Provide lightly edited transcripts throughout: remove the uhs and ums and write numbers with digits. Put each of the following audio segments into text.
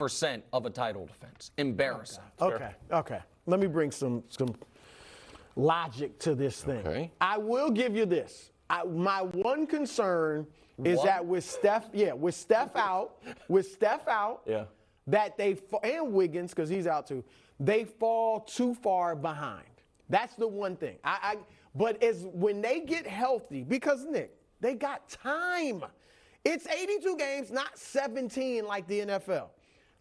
5% of a title defense. Embarrassing. Okay. Let me bring some logic to this thing. Okay. I will give you this. My one concern is that with Steph out, that and Wiggins, because he's out too, they fall too far behind. That's the one thing. But when they get healthy, because Nick, they got time. It's 82 games, not 17 like the NFL.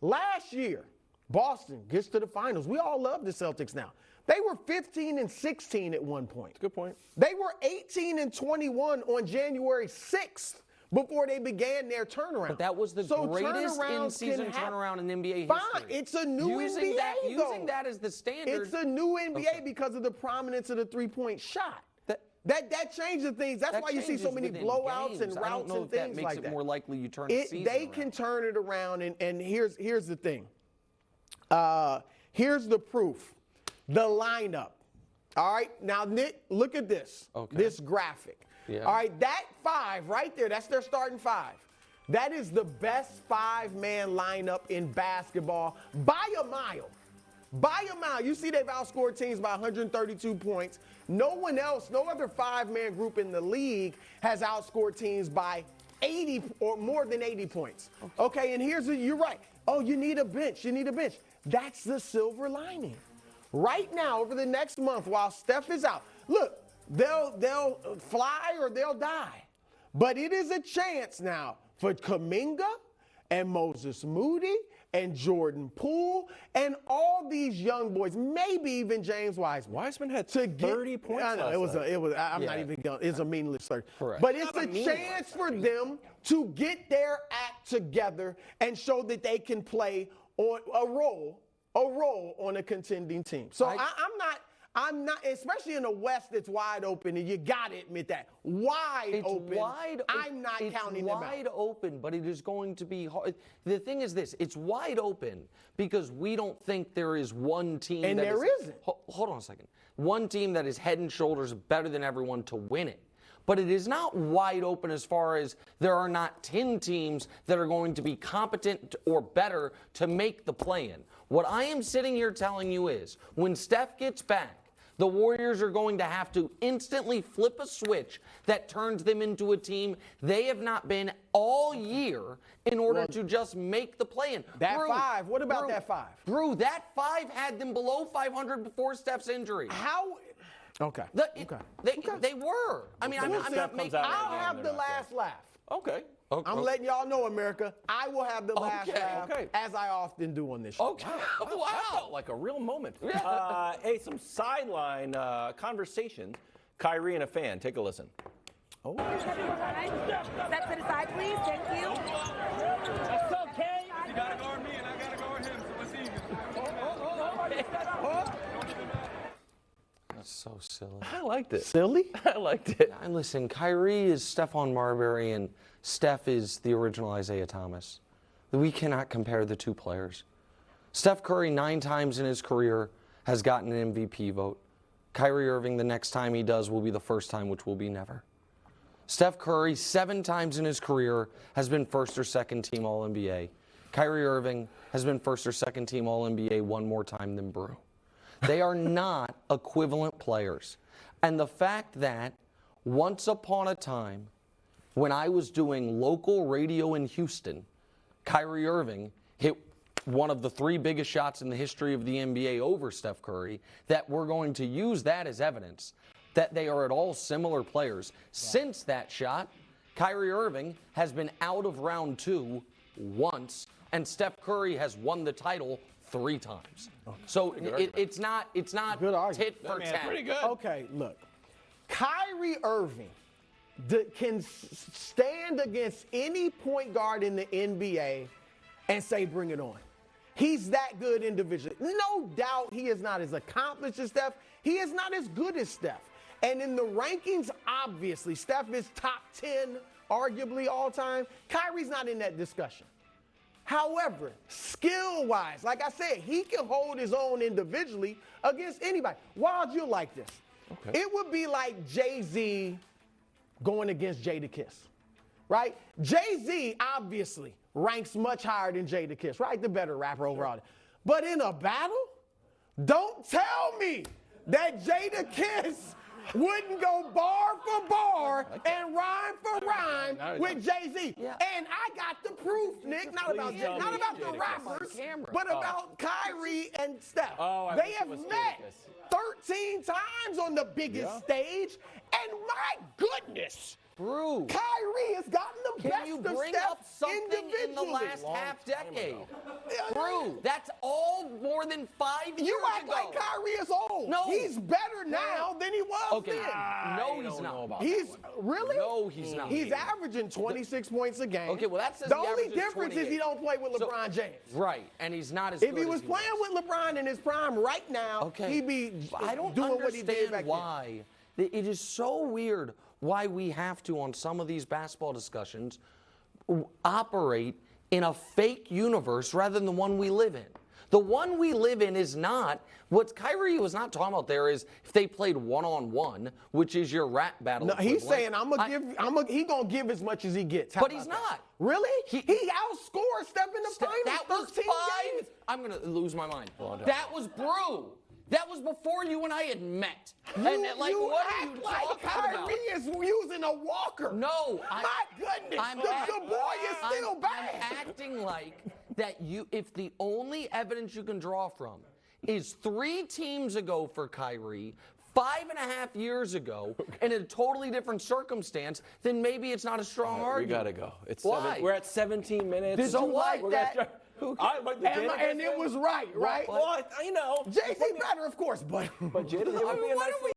Last year, Boston gets to the finals. We all love the Celtics now. They were 15-16 at one point. Good point. They were 18-21 on January 6th before they began their turnaround. But that was the greatest in-season turnaround in NBA history. Fine, it's a new NBA, though. Using that as the standard. It's a new NBA because of the prominence of the three-point shot. That changes things. That's why you see so many blowouts and routes and things like that. That makes it more likely you turn the season They around. can turn it around, and here's the thing. Here's the proof. The lineup. All right, now Nick, look at this. Okay. This graphic. Yeah. All right, that five right there, that's their starting five. That is the best five-man lineup in basketball by a mile. By a mile. You see they've outscored teams by 132 points. No one else, no other five-man group in the league has outscored teams by 80 or more than 80 points. Okay, and you're right. Oh, you need a bench. That's the silver lining. Right now, over the next month, while Steph is out, look, they'll fly or they'll die. But it is a chance now for Kuminga and Moses Moody and Jordan Poole and all these young boys, maybe even James Wiseman. Wiseman had 30 points. I know, I'm not even going. It's a meaningless 30. Correct. But it's a chance for them to get their act together and show that they can play on a role on a contending team. So I'm not, especially in the West that's wide open, and you got to admit that. Wide open. I'm not counting them out. It's wide open, but it is going to be hard. The thing is this, it's wide open because we don't think there is one team and that there isn't. Hold on a second. One team that is head and shoulders better than everyone to win it. But it is not wide open as far as there are not 10 teams that are going to be competent or better to make the play-in. What I am sitting here telling you is when Steph gets back, the Warriors are going to have to instantly flip a switch that turns them into a team they have not been all year in order to just make the play-in. What about that five? Drew, that five had them below 500 before Steph's injury. How? Okay. They were. I mean, I'm not making. I'll have the last laugh. Okay. I'm letting y'all know, America. I will have the last laugh, as I often do on this show. Okay. Wow. That felt like a real moment. Hey, some sideline conversation. Kyrie and a fan. Take a listen. Oh. Step to the side, please. Thank you. That's okay. You got to guard me, and I got to guard him, so it's easy. That's so silly. I liked it. Silly? I liked it. And listen, Kyrie is Stephon Marbury and Steph is the original Isaiah Thomas. We cannot compare the two players. Steph Curry 9 times in his career has gotten an MVP vote. Kyrie Irving, the next time he does, will be the first time, which will be never. Steph Curry 7 times in his career has been first or second team All-NBA. Kyrie Irving has been first or second team All-NBA one more time than Brew. They are not equivalent players. And the fact that once upon a time, when I was doing local radio in Houston, Kyrie Irving hit one of the 3 biggest shots in the history of the NBA over Steph Curry, that we're going to use that as evidence that they are at all similar players. Since that shot, Kyrie Irving has been out of round 2 once, and Steph Curry has won the title 3 times. So it's not Good argument. tit for tat. Pretty good. Okay, look. Kyrie Irving can stand against any point guard in the NBA and say, bring it on. He's that good individually. No doubt he is not as accomplished as Steph. He is not as good as Steph. And in the rankings, obviously, Steph is top 10, arguably all time. Kyrie's not in that discussion. However, skill-wise, like I said, he can hold his own individually against anybody. Wild, you'll like this. Okay. It would be like Jay-Z going against Jadakiss, right? Jay-Z, obviously, ranks much higher than Jadakiss, right? The better rapper overall. But in a battle, don't tell me that Jadakiss wouldn't go bar for bar and rhyme for rhyme with Jay-Z. Yeah. And I got the proof, Nick, not about the rappers, but about Kyrie and Steph. They have met 13 times on the biggest stage, and my goodness, Brew. Kyrie has gotten the best Can you of bring Steph up something in the last half decade? Brew, that's all more than 5 years You act ago. like Kyrie is old. No. He's better now than he was Okay, then. no, he's not. He's really? No, he's not. He's averaging 26 points a game. Okay, well, that says the he only averages difference is 28. he don't play with So- LeBron James. Right, and he's not as If good he as was playing with LeBron in his prime right now, Okay. he'd be I don't doing what he did understand back why. It is so weird why we have to, on some of these basketball discussions, operate in a fake universe rather than the one we live in. The one we live in is not, what Kyrie was not talking about there is if they played one-on-one, which is your rap battle. then. No, he's equivalent. saying he gonna give as much as he gets. How But about he's that? not. Really? He- He outscored Steph in the finals. That was 13 games. I'm going to lose my mind. That was Brew. That was before you and I had met. You Like, what are act you like talking Kyrie about? is using a walker. No, My goodness, the boy is still bad. I'm acting like that if the only evidence you can draw from is 3 teams ago for Kyrie, 5.5 years ago, in a totally different circumstance, then maybe it's not a strong We argument. gotta go. It's Why? We're at 17 minutes. Did you like We're that? gonna try- I like the Jada And it thing. was right? Well, you know. Jay-Z better, of course, but But Jada, it would be a What nice are we